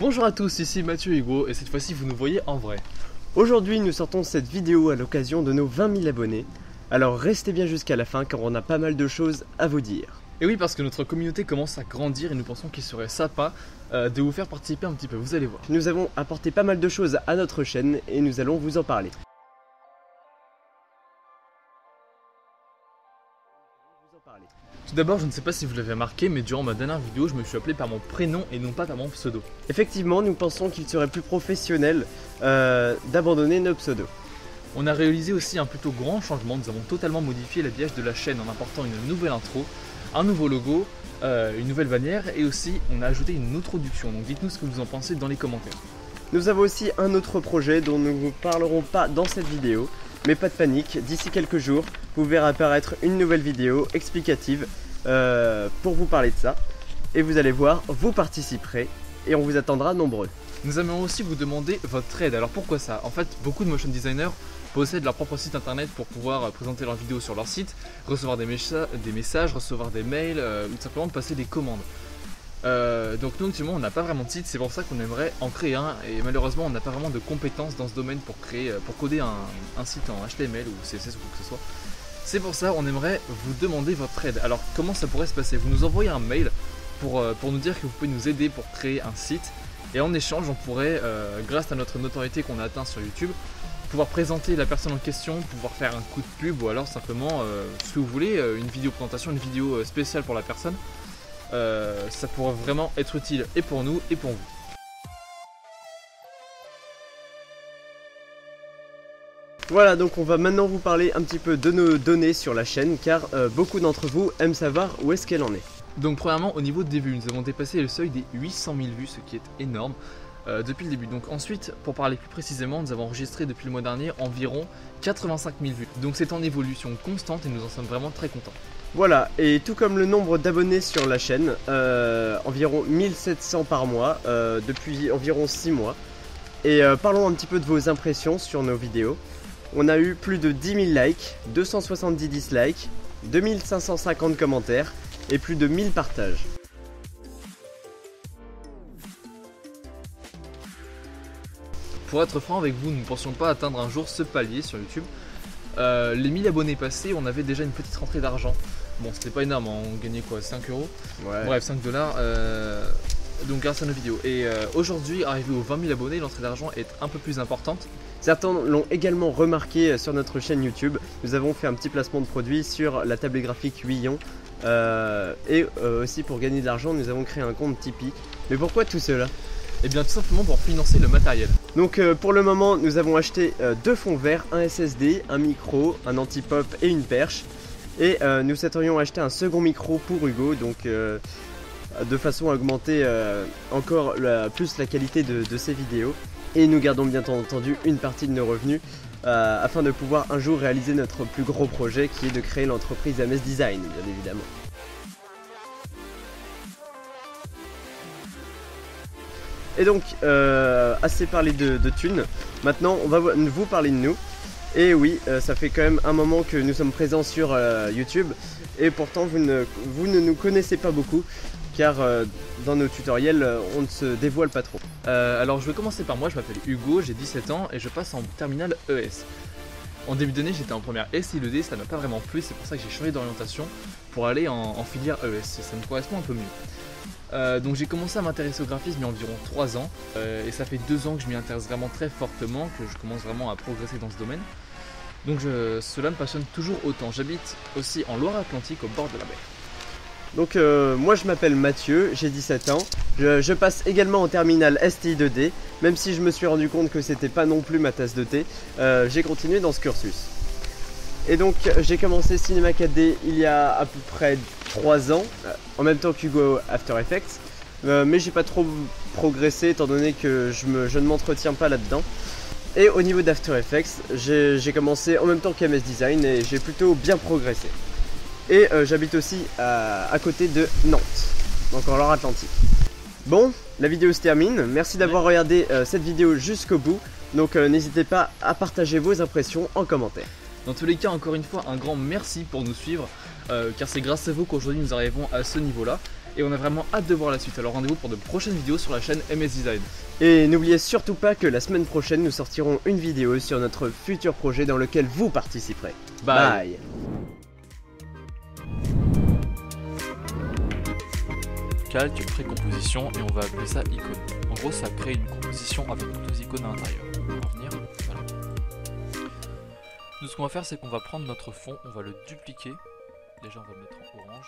Bonjour à tous, ici Mathieu Hugo et cette fois-ci vous nous voyez en vrai. Aujourd'hui nous sortons cette vidéo à l'occasion de nos 20 000 abonnés. Alors restez bien jusqu'à la fin car on a pas mal de choses à vous dire. Et oui, parce que notre communauté commence à grandir et nous pensons qu'il serait sympa de vous faire participer un petit peu, vous allez voir. Nous avons apporté pas mal de choses à notre chaîne et nous allons vous en parler. Tout d'abord, je ne sais pas si vous l'avez remarqué, mais durant ma dernière vidéo, je me suis appelé par mon prénom et non pas par mon pseudo. Effectivement, nous pensons qu'il serait plus professionnel d'abandonner nos pseudos. On a réalisé aussi un plutôt grand changement, nous avons totalement modifié l'habillage de la chaîne en apportant une nouvelle intro, un nouveau logo, une nouvelle bannière et aussi on a ajouté une introduction. Donc dites-nous ce que vous en pensez dans les commentaires. Nous avons aussi un autre projet dont nous ne vous parlerons pas dans cette vidéo, mais pas de panique, d'ici quelques jours, vous verrez apparaître une nouvelle vidéo explicative pour vous parler de ça. Et vous allez voir, vous participerez et on vous attendra nombreux. Nous aimerions aussi vous demander votre aide. Alors pourquoi ça? En fait, beaucoup de motion designers possèdent leur propre site internet pour pouvoir présenter leurs vidéos sur leur site, recevoir des messages, recevoir des mails ou tout simplement passer des commandes. Donc nous actuellement on n'a pas vraiment de site, c'est pour ça qu'on aimerait en créer un et malheureusement on n'a pas vraiment de compétences dans ce domaine pour coder un site en HTML ou CSS ou quoi que ce soit. C'est pour ça on aimerait vous demander votre aide. Alors comment ça pourrait se passer? Vous nous envoyez un mail pour nous dire que vous pouvez nous aider pour créer un site et en échange on pourrait, grâce à notre notoriété qu'on a atteint sur YouTube, pouvoir présenter la personne en question, pouvoir faire un coup de pub ou alors simplement ce que vous voulez, une vidéo présentation, une vidéo spéciale pour la personne. Ça pourrait vraiment être utile et pour nous et pour vous. Voilà, donc on va maintenant vous parler un petit peu de nos données sur la chaîne car beaucoup d'entre vous aiment savoir où est-ce qu'elle en est. Donc premièrement au niveau des vues, nous avons dépassé le seuil des 800 000 vues, ce qui est énorme depuis le début. Donc ensuite, pour parler plus précisément, nous avons enregistré depuis le mois dernier environ 85 000 vues. Donc c'est en évolution constante et nous en sommes vraiment très contents. Voilà, et tout comme le nombre d'abonnés sur la chaîne, environ 1700 par mois, depuis environ 6 mois. Et parlons un petit peu de vos impressions sur nos vidéos. On a eu plus de 10 000 likes, 270 dislikes, 2550 commentaires et plus de 1000 partages. Pour être franc avec vous, nous ne pensions pas atteindre un jour ce palier sur YouTube. Les 1000 abonnés passés, on avait déjà une petite rentrée d'argent. Bon, c'était pas énorme, on gagnait quoi, 5 euros, ouais. Bref, 5 dollars. Donc grâce à nos vidéos. Et aujourd'hui, arrivé aux 20 000 abonnés, l'entrée d'argent est un peu plus importante. Certains l'ont également remarqué sur notre chaîne YouTube. Nous avons fait un petit placement de produit sur la tablette graphique Huion. Et aussi pour gagner de l'argent, nous avons créé un compte Tipeee. Mais pourquoi tout cela? Et bien tout simplement pour financer le matériel. Donc pour le moment, nous avons acheté 2 fonds verts, un SSD, un micro, un anti-pop et une perche. Et nous souhaiterions acheter un second micro pour Hugo, donc de façon à augmenter encore plus la qualité de ces vidéos. Et nous gardons bien entendu une partie de nos revenus afin de pouvoir un jour réaliser notre plus gros projet qui est de créer l'entreprise MS Design, bien évidemment. Et donc, assez parlé de thunes, maintenant on va vous parler de nous. Et oui, ça fait quand même un moment que nous sommes présents sur YouTube et pourtant vous ne nous connaissez pas beaucoup car dans nos tutoriels on ne se dévoile pas trop. Alors je vais commencer par moi, je m'appelle Hugo, j'ai 17 ans et je passe en terminale ES. En début d'année j'étais en première SI2D, ça m'a pas vraiment plu, c'est pour ça que j'ai changé d'orientation pour aller en filière ES, ça me correspond un peu mieux. Donc j'ai commencé à m'intéresser au graphisme il y a environ 3 ans et ça fait 2 ans que je m'y intéresse vraiment très fortement, que je commence vraiment à progresser dans ce domaine. Donc cela me passionne toujours autant. J'habite aussi en Loire-Atlantique au bord de la mer. Donc moi je m'appelle Mathieu, j'ai 17 ans, je passe également en terminale STI2D, même si je me suis rendu compte que c'était pas non plus ma tasse de thé, j'ai continué dans ce cursus. Et donc j'ai commencé Cinema 4D il y a à peu près 3 ans, en même temps qu'Hugo After Effects, mais j'ai pas trop progressé étant donné que je ne m'entretiens pas là-dedans. Et au niveau d'After Effects, j'ai commencé en même temps qu'MS Design et j'ai plutôt bien progressé. Et j'habite aussi à côté de Nantes, donc en Loire-Atlantique. Bon, la vidéo se termine, merci d'avoir regardé cette vidéo jusqu'au bout, donc n'hésitez pas à partager vos impressions en commentaire. Dans tous les cas, encore une fois, un grand merci pour nous suivre, car c'est grâce à vous qu'aujourd'hui nous arrivons à ce niveau-là. et on a vraiment hâte de voir la suite. Alors rendez-vous pour de prochaines vidéos sur la chaîne MS Design. Et n'oubliez surtout pas que la semaine prochaine, nous sortirons une vidéo sur notre futur projet dans lequel vous participerez. Bye. Calque, précomposition, et on va appeler ça icône. En gros, ça crée une composition avec deux icônes à l'intérieur. On va revenir, voilà. Nous, ce qu'on va faire, c'est qu'on va prendre notre fond, on va le dupliquer. Déjà, on va le mettre en orange.